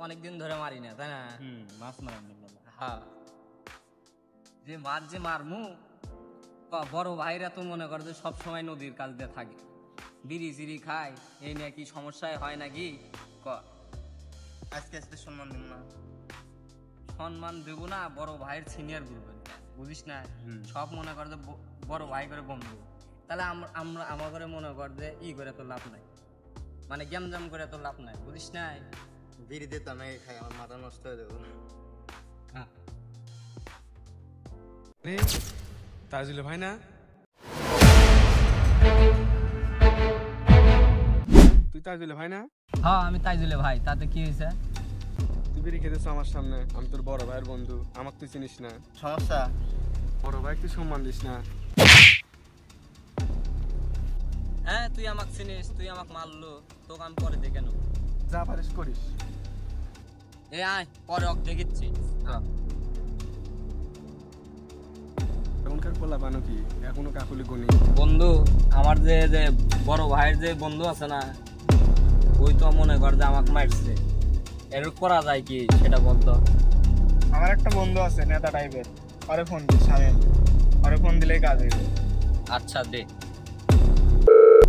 অনেকদিন ধরে মারি না, তাই না? মাছ মারার জন্য। হ্যাঁ, যে মাছ যে মারমু, বড় ভাইরা তো মনে করে যে সবসময় নদীর কাছ দিয়ে থাকে, বিড়ি চিড়ি খায়, এই নিয়ে কি সমস্যায় হয় নাকি? আজকে আজকে সম্মান দিব না। সম্মান দেবো না? বড় ভাইয়ের সিনিয়র গ্রুপের, বুঝিস না? সব মনে করে যে বড় ভাই করে বন্ধু। তাহলে আমরা আমার করে মনে কর যে করে তো লাভ নাই, মানে গ্যামজাম করে তো লাভ নাই, বুঝিস না? বিড়ি দিয়ে তো আমি খাই, আমার মাথা নষ্ট হয়ে দেবো। তাজুল ভাই না? তুই তাজুল ভাই না? হ্যাঁ, আমি তাইজুলে ভাই। তাতে কি হয়েছে? তুই বিড়ি খেতেছ আমার সামনে, আমি তোর বড় ভাইয়ের বন্ধু, আমাকে তুই চিনিস না। সমস্যা? বড় ভাই তুই সম্মান দিস না। হ্যাঁ, তুই আমাকে চিনিস, তুই আমাকে মারলো, তোকে আমি পরে দেখে নেবো। যা পারিস করিস। আয় পরে দেখিচ্ছি। এখনকার পোলা বানো কি এখনো কাকুলি গনি? বন্ধু, আমার যে যে বড় ভাইয়ের যে বন্ধু আছে না, ওই তো মনে কর যে আমাকে মারছে। এরকম করা যায় কি সেটা বলতো? আমার একটা বন্ধু আছে নেতা টাইপের, পরে ফোন দিস, আমি পরে ফোন দিলেই কাজ হইবে। আচ্ছা দে।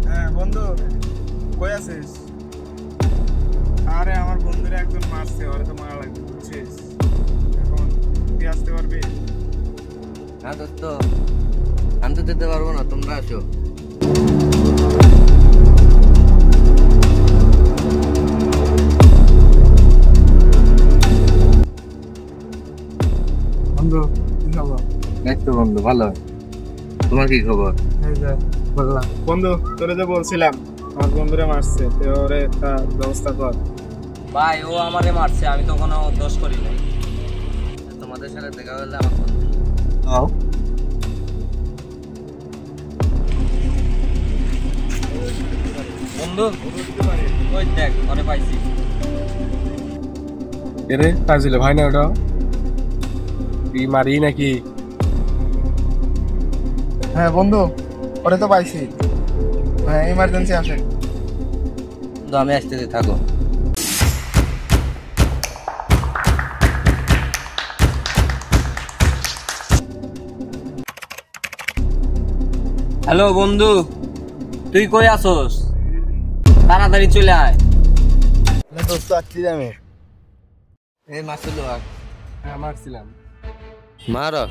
হ্যাঁ বন্ধু, কই আছিস? আরে আমার বন্ধুরা একজন মারছে, ওরে তো মারা লাগবে, বুঝছিস? এখন তুই আসতে পারবি? না দোস্ত, আমি তো যেতে পারবো না, তোমরা আসো। বন্ধু কি খবর? একটু বন্ধু ভালো। তোমার কি খবর? এই যে বললাম বন্ধু, তোরে যে বলছিলাম আমার বন্ধুরা মারছে, তুই ওরে একটা ব্যবস্থা কর। ভাই, ও আমারে মারছে, আমি তো কোনো দোষ করি নাই। তোমাদের সাথে দেখা হলে আমার ফোন দিও। বন্ধু ওই দেখ, ওরে পাইছি। এরে তাজুল ভাই না ওটা? তুই মারি নাকি? হ্যাঁ বন্ধু, ওরে তো পাইছি। হ্যাঁ, ইমার্জেন্সি আসে। তো আমি আসতেছি, থাকো। হ্যালো বন্ধু, তুই কই আসোস? তাড়াতাড়ি চলে আয়। দোস্ত আসছি আমি। এই মাসুল হ্যাঁ মারছিলাম। মারক।